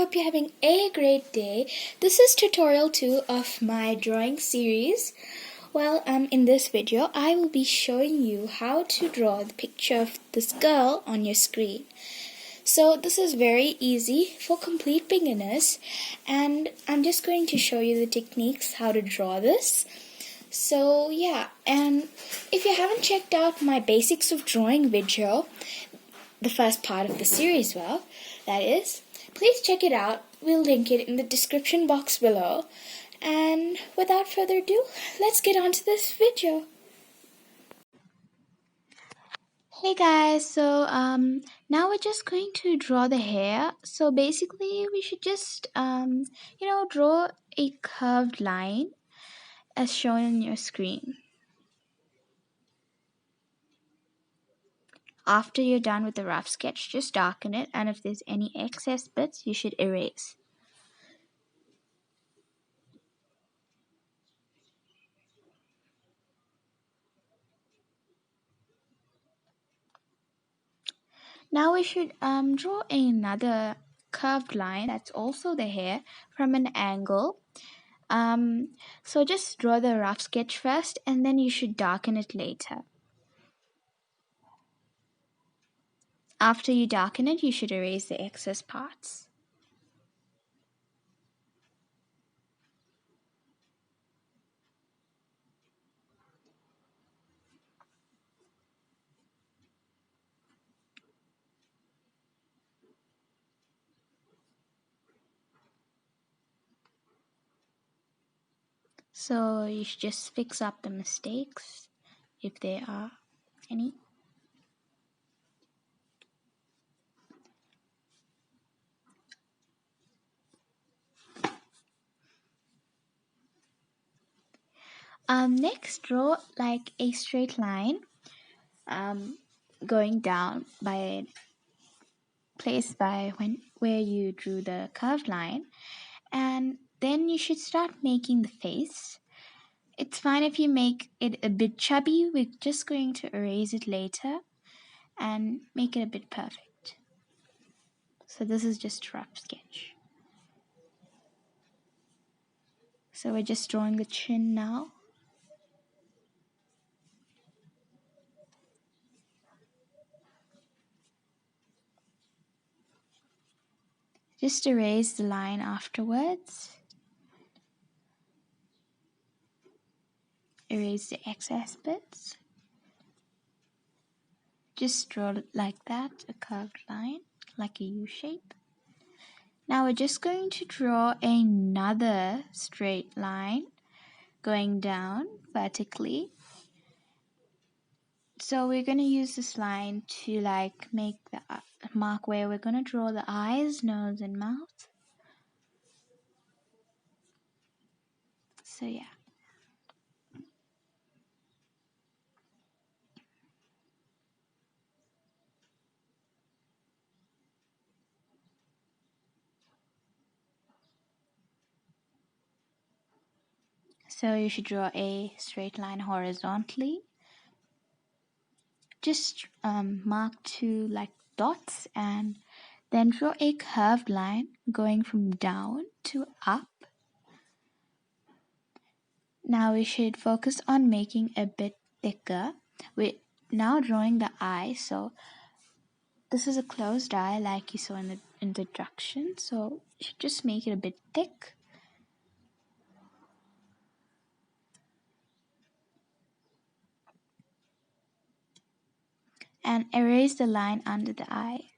hope you're having a great day. This is tutorial 2 of my drawing series. In this video, I will be showing you how to draw the picture of this girl on your screen. So this is very easy for complete beginners, and I'm just going to show you the techniques how to draw this. So yeah, and if you haven't checked out my basics of drawing video, the first part of the series, that is, please check it out. We'll link it in the description box below. And without further ado, let's get on to this video. Hey guys, so now we're just going to draw the hair. So basically we should just draw a curved line as shown on your screen. After you're done with the rough sketch, just darken it, and if there's any excess bits, you should erase. Now we should draw another curved line that's also the hair from an angle. So just draw the rough sketch first, and then you should darken it later. After you darken it, you should erase the excess parts. So you should just fix up the mistakes if there are any. Next, draw like a straight line going down by where you drew the curved line, and then you should start making the face. It's fine if you make it a bit chubby. We're just going to erase it later and make it a bit perfect. So this is just a rough sketch. So we're just drawing the chin now. Just erase the line afterwards. Erase the excess bits. Just draw it like that, a curved line, like a U shape. Now we're just going to draw another straight line going down vertically. So we're going to use this line to make the mark where we're going to draw the eyes, nose, and mouth. So yeah. So you should draw a straight line horizontally. Just mark two dots, and then draw a curved line going from down to up. Now we should focus on making a bit thicker. We're now drawing the eye, so this is a closed eye like you saw in the introduction, so you should just make it a bit thick. And erase the line under the eye.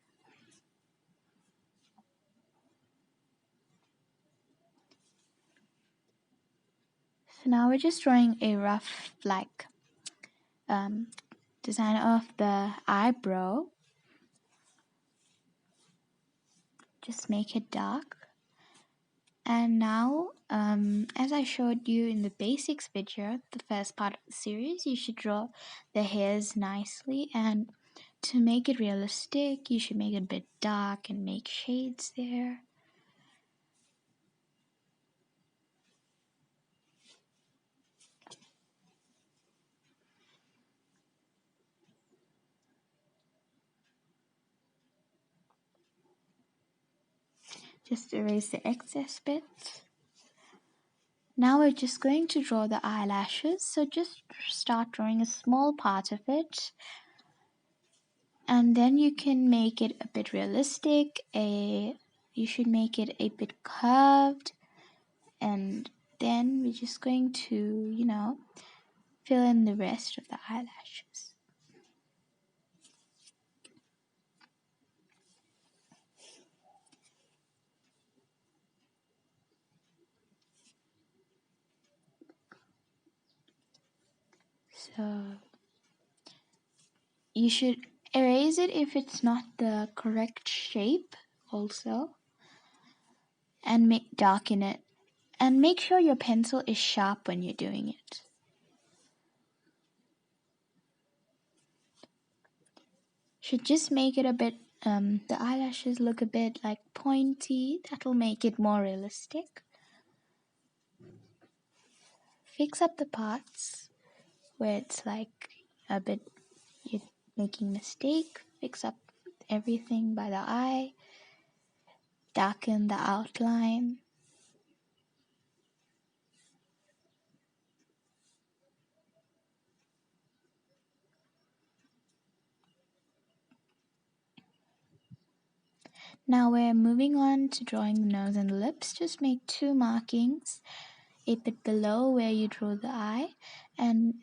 So now we're just drawing a rough design of the eyebrow. Just make it dark. And now, as I showed you in the basics video, the first part of the series, you should draw the hairs nicely, and to make it realistic, you should make it a bit dark and make shades there. Just erase the excess bits. Now we're just going to draw the eyelashes. So just start drawing a small part of it. And then you can make it a bit realistic. You should make it a bit curved. And then we're just going to, fill in the rest of the eyelashes. So you should erase it if it's not the correct shape also, and darken it, and make sure your pencil is sharp when you're doing it. Should just make it a bit the eyelashes look a bit like pointy. That'll make it more realistic. Fix up the parts where it's like a bit you're making mistake. Fix up everything by the eye. Darken the outline. Now we're moving on to drawing the nose and the lips. Just make 2 markings a bit below where you draw the eye, and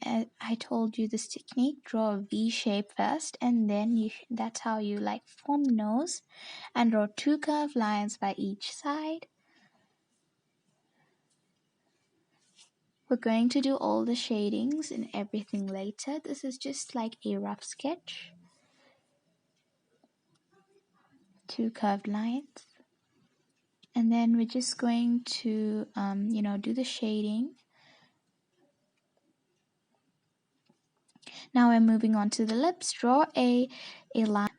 I told you this technique, draw a V shape first, and then that's how you like form the nose, and draw 2 curved lines by each side. We're going to do all the shadings and everything later. This is just like a rough sketch. 2 curved lines, and then we're just going to do the shading. Now we're moving on to the lips. Draw a line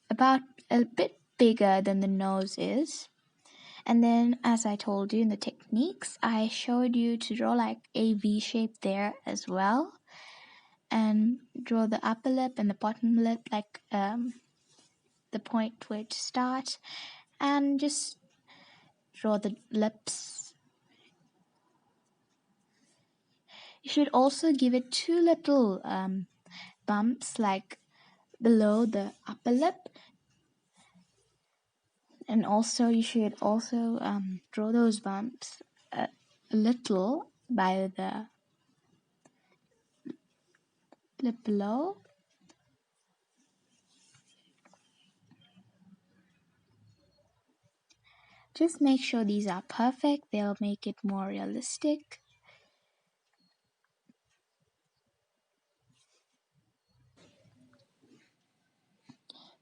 about a bit bigger than the nose is. And then, as I told you in the techniques, I showed you to draw like a V shape there as well. And draw the upper lip and the bottom lip like the point where to start. And just draw the lips. You should also give it 2 little bumps like below the upper lip. And also you should also draw those bumps a little by the lip below. Just make sure these are perfect. They'll make it more realistic.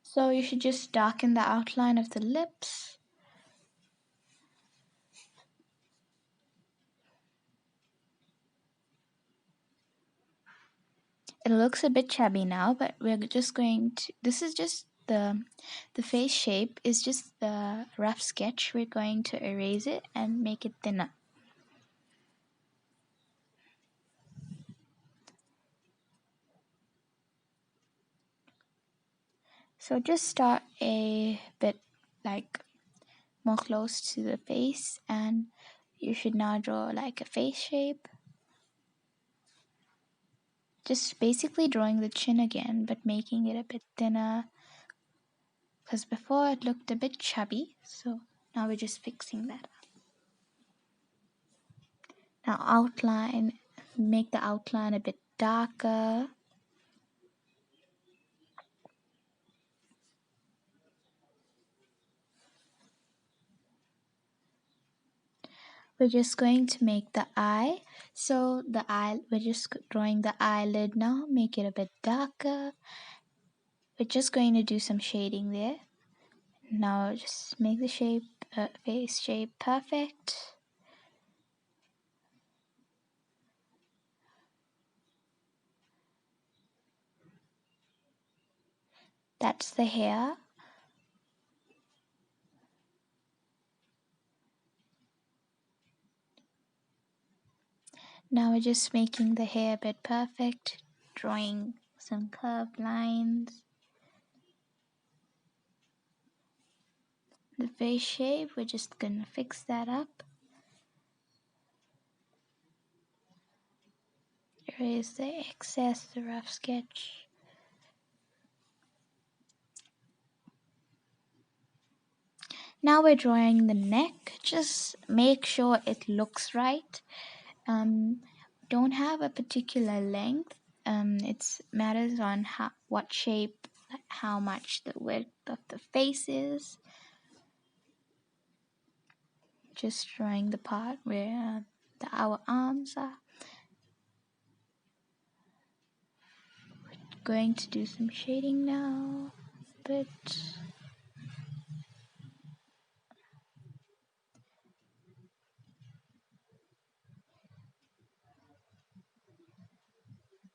So you should just darken the outline of the lips. It looks a bit chubby now, but we're just going to, this is just the face shape is just the rough sketch. We're going to erase it and make it thinner. So just start a bit like more close to the face, and you should now draw like a face shape. Just basically drawing the chin again, but making it a bit thinner, because before it looked a bit chubby, so now we're just fixing that up. Now outline, make the outline a bit darker. We're just going to make the eye. So we're just drawing the eyelid now, make it a bit darker. We're just going to do some shading there. Now just make the shape, face shape perfect. That's the hair. Now we're just making the hair a bit perfect, drawing some curved lines. the face shape. We're just gonna fix that up. Erase the excess, the rough sketch. Now we're drawing the neck. Just make sure it looks right. Don't have a particular length. It matters on what shape, how much the width of the face is. Just drawing the part where our arms are. Going to do some shading now, but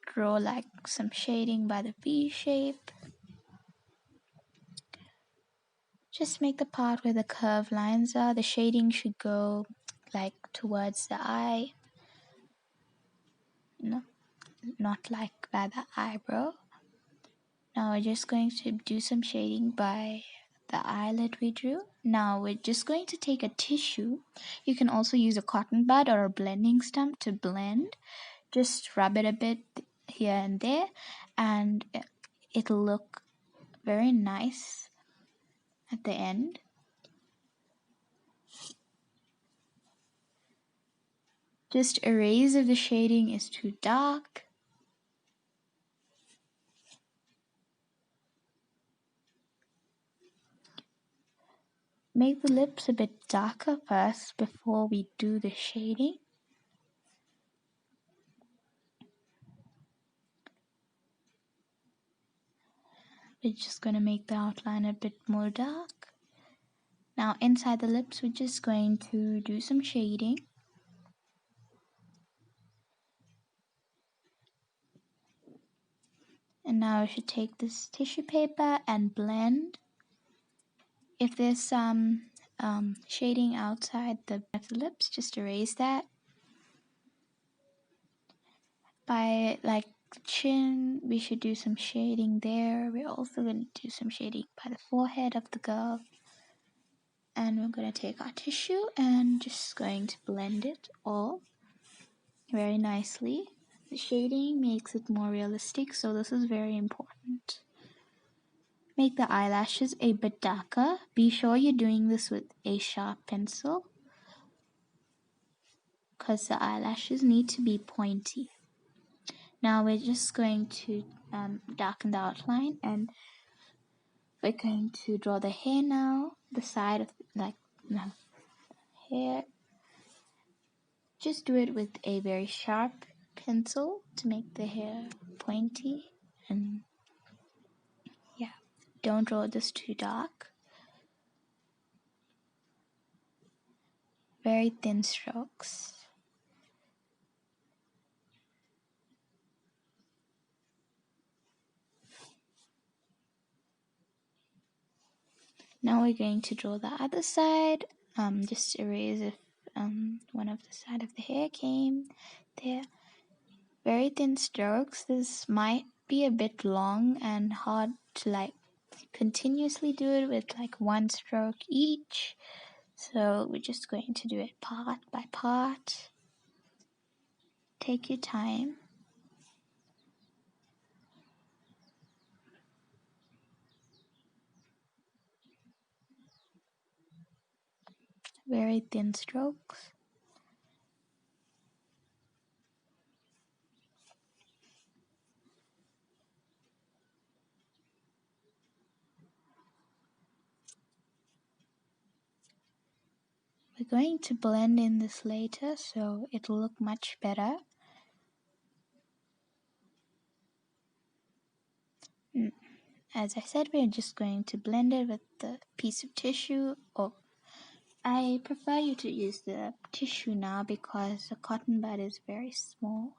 draw like some shading by the V shape. Just make the part where the curved lines are. The shading should go like towards the eye. No, not like by the eyebrow. Now we're just going to do some shading by the eyelid we drew. Now we're just going to take a tissue. You can also use a cotton bud or a blending stump to blend. Just rub it a bit here and there, and it'll look very nice at the end. Just erase if the shading is too dark. Make the lips a bit darker first before we do the shading. We're just going to make the outline a bit more dark. Now inside the lips, we're just going to do some shading. And now we should take this tissue paper and blend. If there's some shading outside the lips, just erase that. By like the chin, we should do some shading there. We're also going to do some shading by the forehead of the girl. And we're going to take our tissue and just going to blend it all very nicely. The shading makes it more realistic, so this is very important. Make the eyelashes a bit darker. Be sure you're doing this with a sharp pencil, because the eyelashes need to be pointy. Now we're just going to darken the outline, and we're going to draw the hair now. The side of hair. Just do it with a very sharp pencil to make the hair pointy, and yeah, don't draw this too dark. Very thin strokes. Now we're going to draw the other side. Just erase if one of the side of the hair came there. Very thin strokes. This might be a bit long and hard to like continuously do it with like one stroke each. So we're just going to do it part by part. Take your time. Very thin strokes. We're going to blend in this later, so it'll look much better. As I said, we're just going to blend it with the piece of tissue. Or I prefer you to use the tissue now because the cotton bud is very small.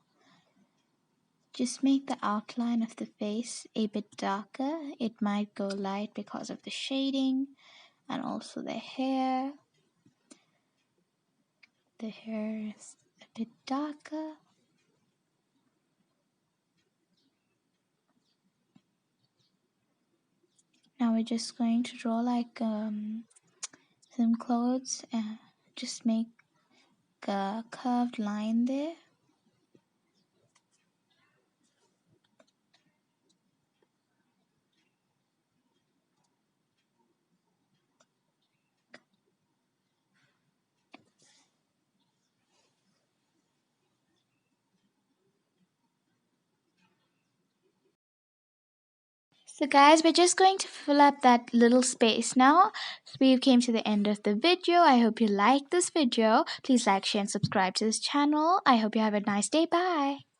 Just make the outline of the face a bit darker. It might go light because of the shading and also the hair. The hair is a bit darker. Now we're just going to draw like some clothes and just make a curved line there. So guys, we're just going to fill up that little space now. So we came to the end of the video. I hope you liked this video. Please like, share and subscribe to this channel. I hope you have a nice day. Bye.